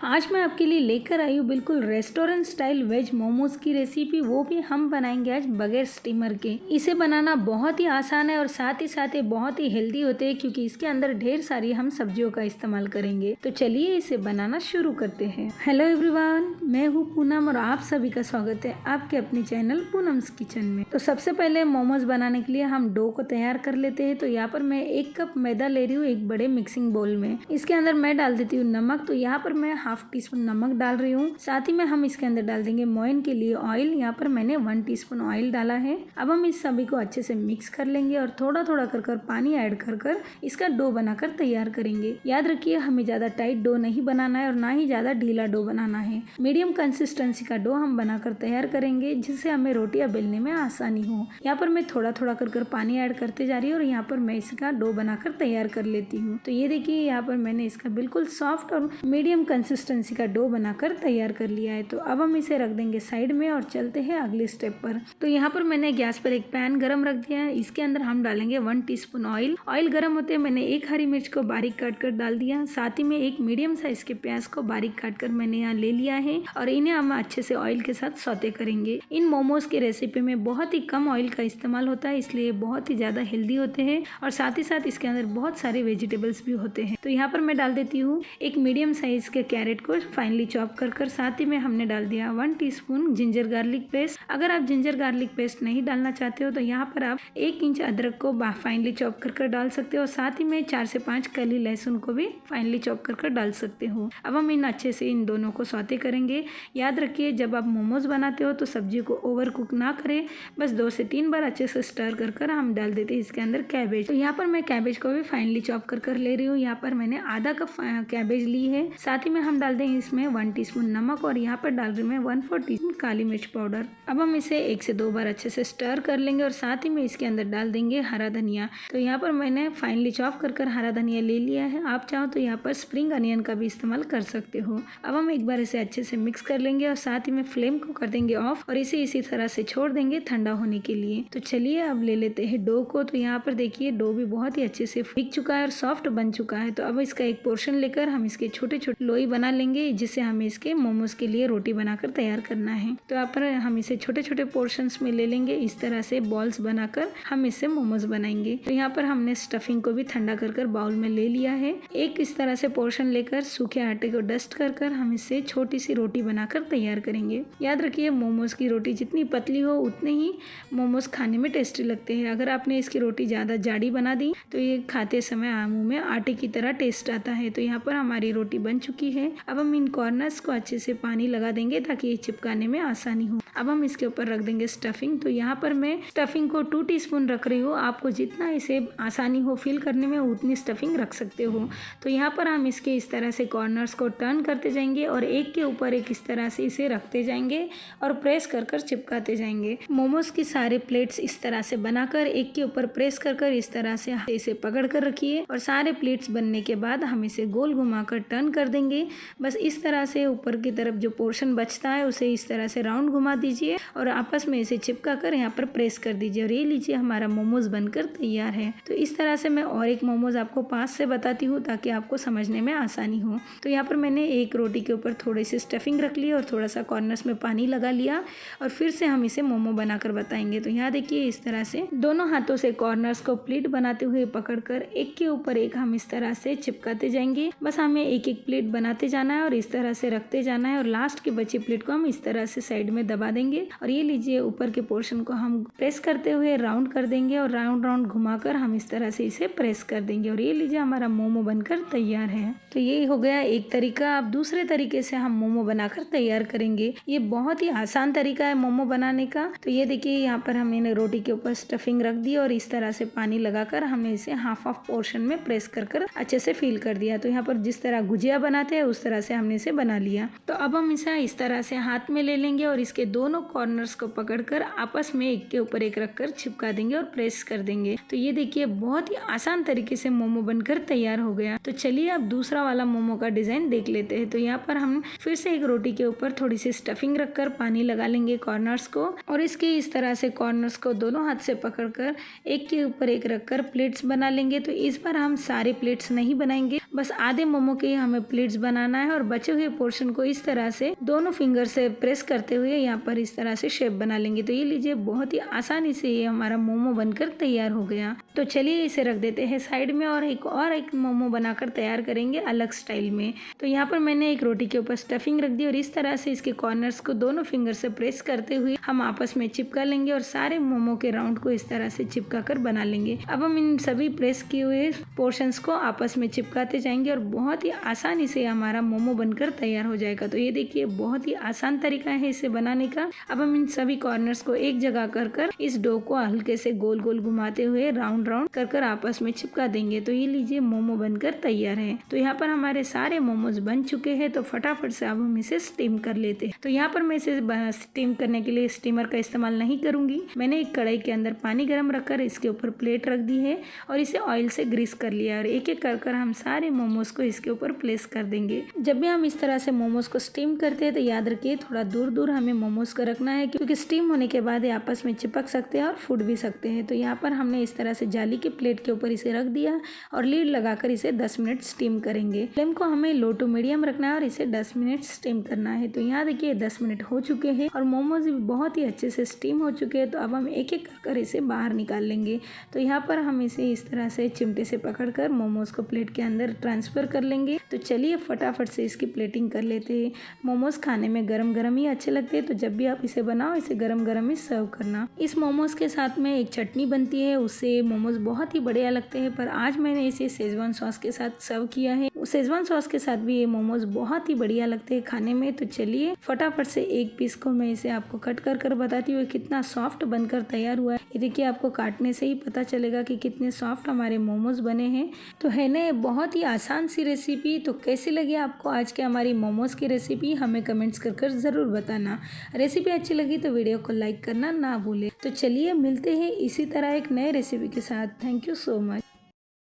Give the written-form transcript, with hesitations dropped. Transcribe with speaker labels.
Speaker 1: आज मैं आपके लिए लेकर आई हूँ बिल्कुल रेस्टोरेंट स्टाइल वेज मोमोज की रेसिपी, वो भी हम बनाएंगे आज बगैर स्टीमर के। इसे बनाना बहुत ही आसान है और साथ ही बहुत ही हेल्दी होते हैं क्योंकि इसके अंदर ढेर सारी हम सब्जियों का इस्तेमाल करेंगे। तो चलिए इसे बनाना शुरू करते हैं। हेलो एवरीवन, मैं हूँ पूनम और आप सभी का स्वागत है आपके अपने चैनल पूनम्स किचन में। तो सबसे पहले मोमोज बनाने के लिए हम डो को तैयार कर लेते हैं। तो यहाँ पर मैं 1 कप मैदा ले रही हूँ एक बड़े मिक्सिंग बोल में। इसके अंदर मैं डाल देती हूँ नमक। तो यहाँ पर मैं हाफ टी स्पून नमक डाल रही हूँ। साथ ही में हम इसके अंदर डाल देंगे मोइन के लिए ऑयल। यहाँ पर मैंने 1 टीस्पून ऑयल डाला है। अब हम इस सभी को अच्छे से मिक्स कर लेंगे और थोड़ा थोड़ा कर पानी ऐड कर इसका डो बनाकर तैयार करेंगे। याद रखिए हमें ज्यादा टाइट डो नहीं बनाना है और ना ही ज्यादा ढीला डो बनाना है। मीडियम कंसिस्टेंसी का डो हम बनाकर तैयार करेंगे जिससे हमें रोटियां बेलने में आसानी हो। यहाँ पर मैं थोड़ा थोड़ा कर पानी ऐड करते जा रही हूँ और यहाँ पर मैं इसका डो बनाकर तैयार कर लेती हूँ। तो ये देखिए यहाँ पर मैंने इसका बिल्कुल सॉफ्ट और मीडियम कंसिस्टेंसी का डो बनाकर तैयार कर लिया है। तो अब हम इसे रख देंगे साइड में और चलते हैं अगले स्टेप पर। तो यहाँ पर मैंने गैस पर एक पैन गरम रख दिया है। इसके अंदर हम डालेंगे 1 टीस्पून ऑयल। ऑयल गरम होते मैंने 1 हरी मिर्च को बारीक काट कर डाल दिया। साथ ही में 1 मीडियम साइज के प्याज को बारीक काट कर मैंने यहाँ ले लिया है और इन्हें हम अच्छे से ऑयल के साथ सौते करेंगे। इन मोमोज की रेसिपी में बहुत ही कम ऑयल का इस्तेमाल होता है, इसलिए बहुत ही ज्यादा हेल्दी होते हैं और साथ ही साथ इसके अंदर बहुत सारे वेजिटेबल्स भी होते हैं। तो यहाँ पर मैं डाल देती हूँ 1 मीडियम साइज के कैरेट को फाइनली चॉप कर साथ ही में हमने डाल दिया 1 टीस्पून जिंजर गार्लिक पेस्ट। अगर आप जिंजर गार्लिक पेस्ट नहीं डालना चाहते हो तो यहाँ पर आप 1 इंच अदरक को फाइनली चॉप कर डाल सकते हो। साथ ही में 4 से 5 कली लहसुन को भी फाइनली चॉप कर डाल सकते हो। अब हम इन अच्छे से इन दोनों को सौते करेंगे। याद रखिए जब आप मोमोज बनाते हो तो सब्जी को ओवर कुक ना करें, बस 2 से 3 बार अच्छे से स्टर कर हम डाल देते हैं इसके अंदर कैबेज। तो यहाँ पर मैं कैबेज को भी फाइनली चॉप कर ले रही हूँ। यहाँ पर मैंने आधा कप कैबेज ली है। साथ ही में हम डाल देंगे इसमें 1 टीस्पून नमक और यहाँ पर डाल रही हूँ मैं 1/4 टीस्पून काली मिर्च पाउडर। अब हम इसे 1 से 2 बार अच्छे से स्टर कर लेंगे और साथ ही में इसके अंदर डाल देंगे हरा धनिया। तो यहाँ पर मैंने फाइनली चॉप कर हरा धनिया ले लिया है। आप चाहो तो यहाँ पर स्प्रिंग अनियन का भी इस्तेमाल कर सकते हो। अब हम एक बार इसे अच्छे से मिक्स कर लेंगे और साथ ही में फ्लेम को कर देंगे ऑफ और इसे इसी तरह से छोड़ देंगे ठंडा होने के लिए। तो चलिए अब ले लेते हैं डो को। तो यहाँ पर देखिए डो भी बहुत ही अच्छे से फीक चुका है और सॉफ्ट बन चुका है। तो अब इसका एक पोर्शन लेकर हम इसके छोटे छोटे लोई बना लेंगे जिससे हमें इसके मोमोज के लिए रोटी बनाकर तैयार करना है। तो यहाँ पर हम इसे छोटे छोटे पोर्शंस में ले लेंगे। इस तरह से बॉल्स बनाकर हम इससे मोमोज बनाएंगे। तो यहाँ पर हमने स्टफिंग को भी ठंडा कर बाउल में ले लिया है। एक इस तरह से पोर्शन लेकर सूखे आटे को डस्ट कर हम इससे छोटी सी रोटी बनाकर तैयार करेंगे। याद रखिए मोमोज की रोटी जितनी पतली हो उतने ही मोमोज खाने में टेस्टी लगते हैं। अगर आपने इसकी रोटी ज्यादा जाड़ी बना दी तो ये खाते समय मुंह में आटे की तरह टेस्ट आता है। तो यहाँ पर हमारी रोटी बन चुकी है। अब हम इन कॉर्नर्स को अच्छे से पानी लगा देंगे ताकि ये चिपकाने में आसानी हो। अब हम इसके ऊपर रख देंगे स्टफिंग। तो यहाँ पर मैं स्टफिंग को 2 टीस्पून रख रही हूँ। आपको जितना इसे आसानी हो फिल करने में उतनी स्टफिंग रख सकते हो। तो यहाँ पर हम इसके इस तरह से कॉर्नर्स को टर्न करते जाएंगे और एक के ऊपर एक इस तरह से इसे रखते जाएंगे और प्रेस कर चिपकाते जाएंगे। मोमोज की सारे प्लेट्स इस तरह से बनाकर एक के ऊपर प्रेस कर इस तरह से इसे पकड़ कर रखिए और सारे प्लेट्स बनने के बाद हम इसे गोल घुमाकर टर्न कर देंगे। बस इस तरह से ऊपर की तरफ जो पोर्शन बचता है उसे इस तरह से राउंड घुमा दीजिए और आपस में इसे चिपका कर यहाँ पर प्रेस कर दीजिए और ये लीजिए हमारा मोमोज बनकर तैयार है। तो इस तरह से मैं और एक मोमोज आपको पास से बताती हूँ ताकि आपको समझने में आसानी हो। तो यहाँ पर मैंने एक रोटी के ऊपर थोड़ी सी स्टफिंग रख ली और थोड़ा सा कॉर्नर्स में पानी लगा लिया और फिर से हम इसे मोमो बनाकर बताएंगे। तो यहाँ देखिए इस तरह से दोनों हाथों से कॉर्नर्स को प्लेट बनाते हुए पकड़कर एक के ऊपर एक हम इस तरह से चिपकाते जाएंगे। बस हमें एक एक प्लेट बनाते जाना है और इस तरह से रखते जाना है और लास्ट की बची प्लेट को हम इस तरह से साइड में दबा देंगे और ये लीजिए ऊपर के पोर्शन को हम प्रेस करते हुए राउंड कर देंगे और राउंड घुमाकर हम इस तरह से इसे प्रेस कर देंगे और ये लीजिए हमारा मोमो बनकर तैयार है। तो ये हो गया एक तरीका। अब दूसरे तरीके से हम मोमो बनाकर तैयार करेंगे। ये बहुत ही आसान तरीका है मोमो बनाने का। तो ये देखिए यहाँ पर हमने रोटी के ऊपर स्टफिंग रख दी और इस तरह से पानी लगाकर हमने इसे हाफ पोर्शन में प्रेस कर अच्छे से फिल कर दिया। तो यहाँ पर जिस तरह गुजिया बनाते हैं उस तरह से हमने इसे बना लिया। तो अब हम इसे इस तरह से हाथ में ले लेंगे और इसके दोनों कॉर्नर्स को पकड़कर आपस में एक के ऊपर एक रखकर चिपका देंगे और प्रेस कर देंगे। तो ये देखिए बहुत ही आसान तरीके से मोमो बनकर तैयार हो गया। तो चलिए अब दूसरा वाला मोमो का डिजाइन देख लेते हैं। तो यहाँ पर हम फिर से एक रोटी के ऊपर थोड़ी सी स्टफिंग रखकर पानी लगा लेंगे कॉर्नर्स को और इसके इस तरह से कॉर्नर्स को दोनों हाथ से पकड़कर एक के ऊपर एक रखकर प्लेट्स बना लेंगे। तो इस बार हम सारे प्लेट्स नहीं बनाएंगे, बस आधे मोमो के हमें प्लेट्स बनाना बनाना है और बचे हुए पोर्शन को इस तरह से दोनों फिंगर से प्रेस करते हुए यहाँ पर इस तरह से शेप बना लेंगे। तो ये लीजिए बहुत ही आसानी से ये हमारा मोमो बनकर तैयार हो गया। तो चलिए इसे रख देते हैं साइड में और एक मोमो बनाकर तैयार करेंगे अलग स्टाइल में। तो यहाँ पर मैंने एक रोटी के ऊपर स्टफिंग रख दी और इस तरह से इसके कॉर्नर्स को दोनों फिंगर से प्रेस करते हुए हम आपस में चिपका लेंगे और सारे मोमो के राउंड को इस तरह से चिपका कर बना लेंगे। अब हम इन सभी प्रेस किए हुए पोर्शंस को आपस में चिपकाते जाएंगे और बहुत ही आसानी से हमारा मोमो बनकर तैयार हो जाएगा। तो ये देखिए बहुत ही आसान तरीका है इसे बनाने का। अब हम इन सभी कॉर्नर्स को एक जगह कर इस डो को हल्के से गोल गोल घुमाते हुए राउंड राउंड कर आपस में चिपका देंगे। तो ये लीजिए मोमो बनकर तैयार है। तो यहाँ पर हमारे सारे मोमोज बन चुके हैं। तो फटाफट से अब हम इसे स्टीम कर लेते हैं। तो यहाँ पर मैं इसे स्टीम करने के लिए स्टीमर का इस्तेमाल नहीं करूंगी। मैंने एक कढ़ाई के अंदर पानी गर्म रखकर इसके ऊपर प्लेट रख दी है और इसे ऑयल से ग्रीस कर लिया और एक एक कर हम सारे मोमोज को इसके ऊपर प्लेस कर देंगे। जब भी हम इस तरह से मोमोज को स्टीम करते हैं तो याद रखिए थोड़ा दूर दूर हमें मोमोज को रखना है, क्योंकि स्टीम होने के बाद ये आपस में चिपक सकते हैं और फूट भी सकते हैं। तो यहाँ पर हमने इस तरह से जाली के प्लेट के ऊपर इसे रख दिया और लीड लगाकर इसे 10 मिनट स्टीम करेंगे। फ्लेम को हमें लो टू मीडियम रखना है और इसे 10 मिनट स्टीम करना है। तो यहाँ देखिए 10 मिनट हो चुके हैं और मोमोज भी बहुत ही अच्छे से स्टीम हो चुके हैं। तो अब हम एक एक कर इसे बाहर निकाल लेंगे। तो यहाँ पर हम इसे इस तरह से चिमटे से पकड़कर मोमोज को प्लेट के अंदर ट्रांसफर कर लेंगे। तो चलिए फटाफट से इसकी प्लेटिंग कर लेते हैं। मोमोज खाने में गरम गरम ही अच्छे लगते हैं, तो जब भी आप इसे बनाओ इसे गरम गरम ही सर्व करना। इस मोमोज के साथ में एक चटनी बनती है, उससे मोमोज बहुत ही बढ़िया लगते हैं, पर आज मैंने इसे शेजवान सॉस के साथ सर्व किया है। शेजवान सॉस के साथ भी ये मोमोज बहुत ही बढ़िया लगते हैं खाने में। तो चलिए फटाफट से एक पीस को मैं इसे आपको कट कर बताती हूँ कितना सॉफ्ट बनकर तैयार हुआ है। ये देखिए आपको काटने से ही पता चलेगा कि कितने सॉफ्ट हमारे मोमोज बने हैं। तो है ना बहुत ही आसान सी रेसिपी। तो कैसी लगी आपको आज के हमारी मोमोज की रेसिपी, हमें कमेंट्स कर जरूर बताना। रेसिपी अच्छी लगी तो वीडियो को लाइक करना ना भूले। तो चलिए मिलते हैं इसी तरह एक नए रेसिपी के साथ। Thank you so much.